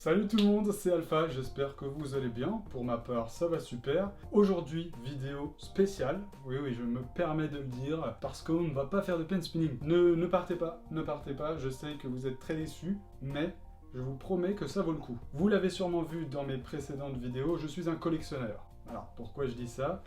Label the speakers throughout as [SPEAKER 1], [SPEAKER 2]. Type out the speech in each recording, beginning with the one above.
[SPEAKER 1] Salut tout le monde, c'est Alpha, j'espère que vous allez bien. Pour ma part, ça va super. Aujourd'hui, vidéo spéciale. Oui, je me permets de le dire, parce qu'on ne va pas faire de pen spinning. Ne partez pas, je sais que vous êtes très déçus, mais je vous promets que ça vaut le coup. Vous l'avez sûrement vu dans mes précédentes vidéos, je suis un collectionneur. Alors, pourquoi je dis ça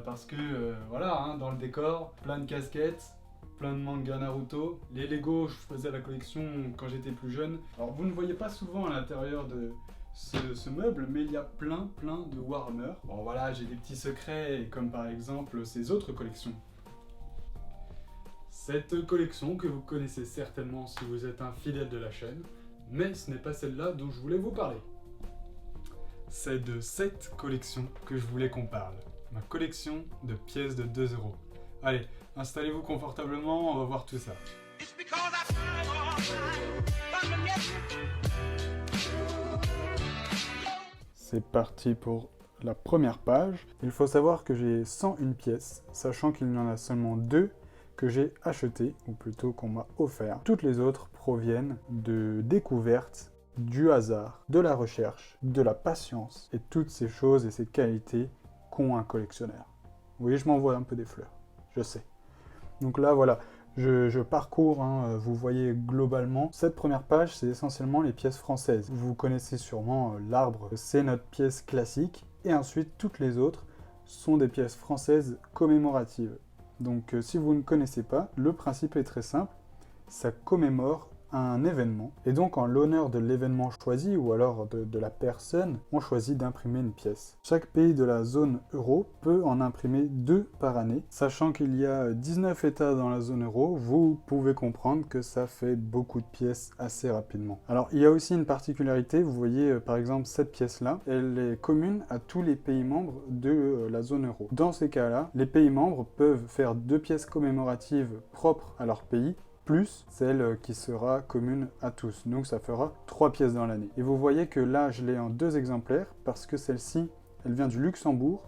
[SPEAKER 1] parce que, voilà, dans le décor, plein de casquettes, plein de mangas Naruto. Les Lego, je faisais la collection quand j'étais plus jeune. Alors vous ne voyez pas souvent à l'intérieur de ce meuble, mais il y a plein de Warhammer. Bon voilà, j'ai des petits secrets, comme par exemple ces autres collections. Cette collection que vous connaissez certainement si vous êtes un fidèle de la chaîne, mais ce n'est pas celle-là dont je voulais vous parler. C'est de cette collection que je voulais qu'on parle. Ma collection de pièces de 2 €. Allez, installez-vous confortablement, on va voir tout ça. C'est parti pour la première page. Il faut savoir que j'ai 101 pièces, sachant qu'il y en a seulement 2 que j'ai achetées, ou plutôt qu'on m'a offert. Toutes les autres proviennent de découvertes, du hasard, de la recherche, de la patience, et toutes ces choses et ces qualités qu'ont un collectionneur. Oui, je m'envoie un peu des fleurs, je sais. Donc là, voilà, je parcours, vous voyez globalement. Cette première page, c'est essentiellement les pièces françaises. Vous connaissez sûrement l'arbre, c'est notre pièce classique. Et ensuite, toutes les autres sont des pièces françaises commémoratives. Donc si vous ne connaissez pas, le principe est très simple. Ça commémore un événement. Et donc en l'honneur de l'événement choisi, ou alors de la personne, on choisit d'imprimer une pièce. Chaque pays de la zone euro peut en imprimer 2 par année. Sachant qu'il y a 19 États dans la zone euro, vous pouvez comprendre que ça fait beaucoup de pièces assez rapidement. Alors il y a aussi une particularité, vous voyez par exemple cette pièce-là, elle est commune à tous les pays membres de la zone euro. Dans ces cas-là, les pays membres peuvent faire 2 pièces commémoratives propres à leur pays, plus celle qui sera commune à tous. Donc ça fera 3 pièces dans l'année. Et vous voyez que là, je l'ai en 2 exemplaires, parce que celle-ci, elle vient du Luxembourg.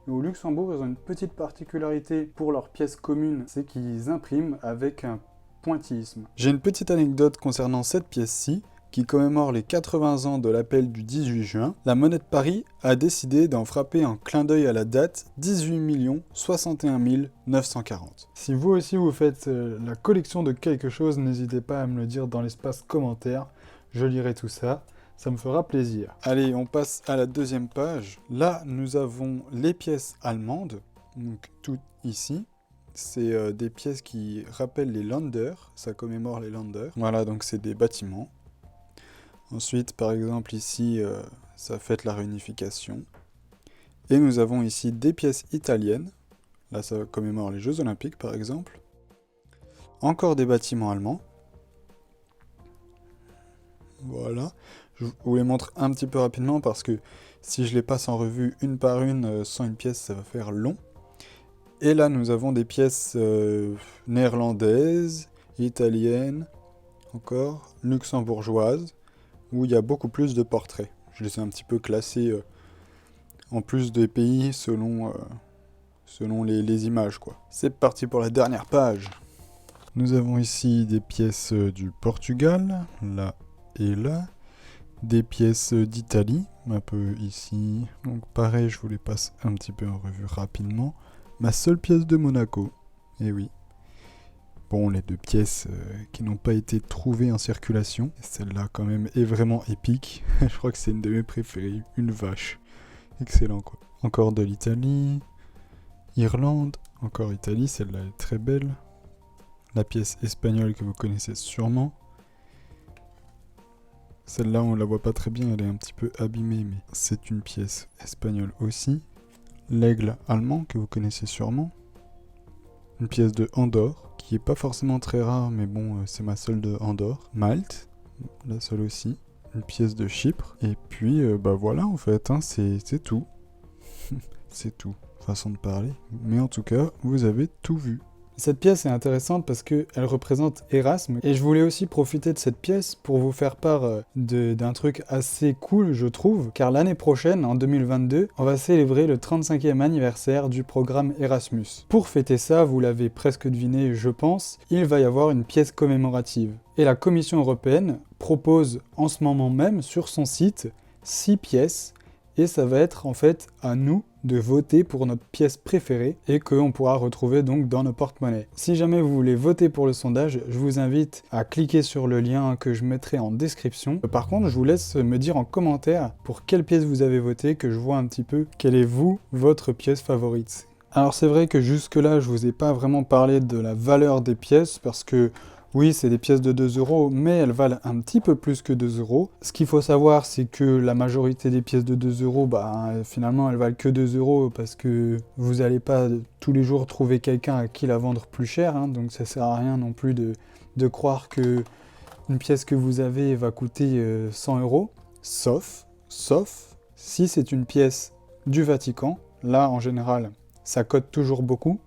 [SPEAKER 1] Et au Luxembourg, ils ont une petite particularité pour leurs pièces communes, c'est qu'ils impriment avec un pointillisme. J'ai une petite anecdote concernant cette pièce-ci, qui commémore les 80 ans de l'appel du 18 juin, la Monnaie de Paris a décidé d'en frapper un clin d'œil à la date 18 061 940. Si vous aussi vous faites la collection de quelque chose, n'hésitez pas à me le dire dans l'espace commentaire, je lirai tout ça, ça me fera plaisir. Allez, on passe à la deuxième page. Là, nous avons les pièces allemandes, donc toutes ici. C'est des pièces qui rappellent les Länder, ça commémore les Länder. Voilà, donc c'est des bâtiments. Ensuite, par exemple, ici, ça fête la réunification. Et nous avons ici des pièces italiennes. Là, ça commémore les Jeux Olympiques, par exemple. Encore des bâtiments allemands. Voilà. Je vous les montre un petit peu rapidement parce que si je les passe en revue une par une, sans une pièce, ça va faire long. Et là, nous avons des pièces néerlandaises, italiennes, encore, luxembourgeoises, où il y a beaucoup plus de portraits. Je les ai un petit peu classés en plus des pays selon les images, quoi. C'est parti pour la dernière page. Nous avons ici des pièces du Portugal, là et là. Des pièces d'Italie, un peu ici. Donc pareil, je vous les passe un petit peu en revue rapidement. Ma seule pièce de Monaco, et oui. Bon, les 2 pièces qui n'ont pas été trouvées en circulation. Celle-là, quand même, est vraiment épique. Je crois que c'est une de mes préférées. Une vache. Excellent, quoi. Encore de l'Italie. Irlande. Encore Italie, celle-là est très belle. La pièce espagnole que vous connaissez sûrement. Celle-là, on la voit pas très bien, elle est un petit peu abîmée, mais c'est une pièce espagnole aussi. L'aigle allemand que vous connaissez sûrement. Une pièce de Andorre, qui est pas forcément très rare, mais bon, c'est ma seule de Andorre. Malte, la seule aussi. Une pièce de Chypre. Et puis, bah voilà, en fait, c'est tout. C'est tout, façon de parler. Mais en tout cas, vous avez tout vu. Cette pièce est intéressante parce qu'elle représente Erasme, et je voulais aussi profiter de cette pièce pour vous faire part d'un truc assez cool, je trouve, car l'année prochaine, en 2022, on va célébrer le 35e anniversaire du programme Erasmus. Pour fêter ça, vous l'avez presque deviné, je pense, il va y avoir une pièce commémorative. Et la Commission européenne propose en ce moment même sur son site 6 pièces, et ça va être en fait à nous de voter pour notre pièce préférée et qu'on pourra retrouver donc dans nos porte-monnaies. Si jamais vous voulez voter pour le sondage, je vous invite à cliquer sur le lien que je mettrai en description. Par contre, je vous laisse me dire en commentaire pour quelle pièce vous avez voté, que je vois un petit peu quelle est votre pièce favorite. Alors c'est vrai que jusque-là, je vous ai pas vraiment parlé de la valeur des pièces parce que oui, c'est des pièces de 2 €, mais elles valent un petit peu plus que 2 €. Ce qu'il faut savoir, c'est que la majorité des pièces de 2 €, finalement, elles valent que 2 € parce que vous n'allez pas tous les jours trouver quelqu'un à qui la vendre plus cher, hein, donc ça sert à rien non plus de croire que une pièce que vous avez va coûter 100 €, sauf si c'est une pièce du Vatican. Là, en général, ça cote toujours beaucoup.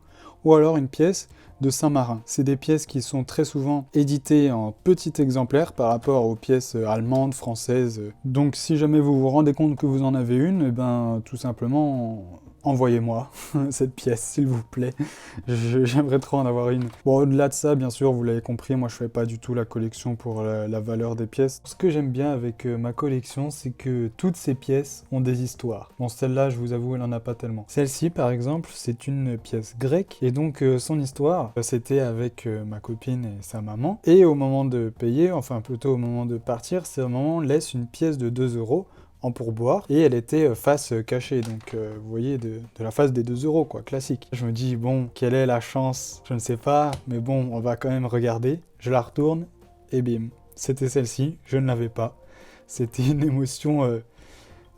[SPEAKER 1] Ou alors une pièce de Saint-Marin. C'est des pièces qui sont très souvent éditées en petit exemplaire par rapport aux pièces allemandes, françaises. Donc si jamais vous vous rendez compte que vous en avez une, eh ben, tout simplement, envoyez-moi cette pièce, s'il vous plaît. J'aimerais trop en avoir une. Bon, au-delà de ça, bien sûr, vous l'avez compris, moi je fais pas du tout la collection pour la valeur des pièces. Ce que j'aime bien avec ma collection, c'est que toutes ces pièces ont des histoires. Bon, celle-là, je vous avoue, elle en a pas tellement. Celle-ci, par exemple, c'est une pièce grecque, et donc son histoire, c'était avec ma copine et sa maman. Et au moment de payer, enfin plutôt au moment de partir, c'est au moment où on laisse une pièce de 2 € en pourboire, et elle était face cachée, donc vous voyez, de la face des 2 € quoi, classique. Je me dis, bon, quelle est la chance? Je ne sais pas, mais bon, on va quand même regarder. Je la retourne, et bim, c'était celle-ci, je ne l'avais pas. C'était une émotion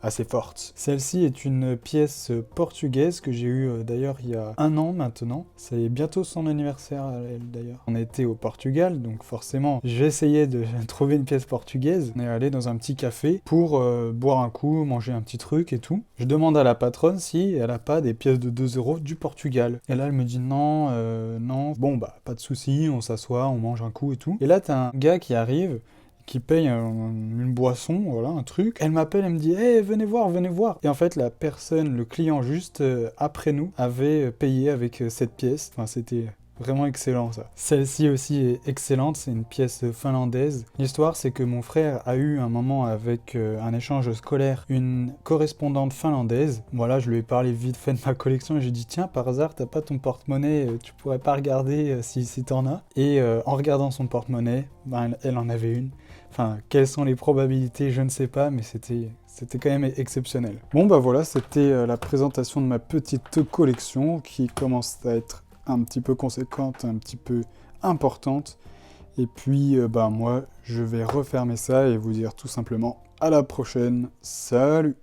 [SPEAKER 1] assez forte. Celle-ci est une pièce portugaise que j'ai eue d'ailleurs il y a 1 an maintenant. C'est bientôt son anniversaire elle d'ailleurs. On était au Portugal, donc forcément j'essayais de trouver une pièce portugaise. On est allé dans un petit café pour boire un coup, manger un petit truc et tout. Je demande à la patronne si elle a pas des pièces de 2 € du Portugal. Et là elle me dit non, non. Bon bah pas de souci, on s'assoit, on mange un coup et tout. Et là t'as un gars qui arrive, qui paye une boisson, voilà, un truc. Elle m'appelle, elle me dit « Hey, venez voir, venez voir !» Et en fait, la personne, le client juste après nous, avait payé avec cette pièce. Enfin, c'était vraiment excellent, ça. Celle-ci aussi est excellente, c'est une pièce finlandaise. L'histoire, c'est que mon frère a eu un moment avec un échange scolaire, une correspondante finlandaise. Voilà, je lui ai parlé vite fait de ma collection et j'ai dit « Tiens, par hasard, t'as pas ton porte-monnaie, tu pourrais pas regarder si t'en as ?» Et en regardant son porte-monnaie, elle en avait une. Enfin, quelles sont les probabilités, je ne sais pas, mais c'était quand même exceptionnel. Bon bah voilà, c'était la présentation de ma petite collection qui commence à être un petit peu conséquente, un petit peu importante. Et puis moi, je vais refermer ça et vous dire tout simplement à la prochaine. Salut!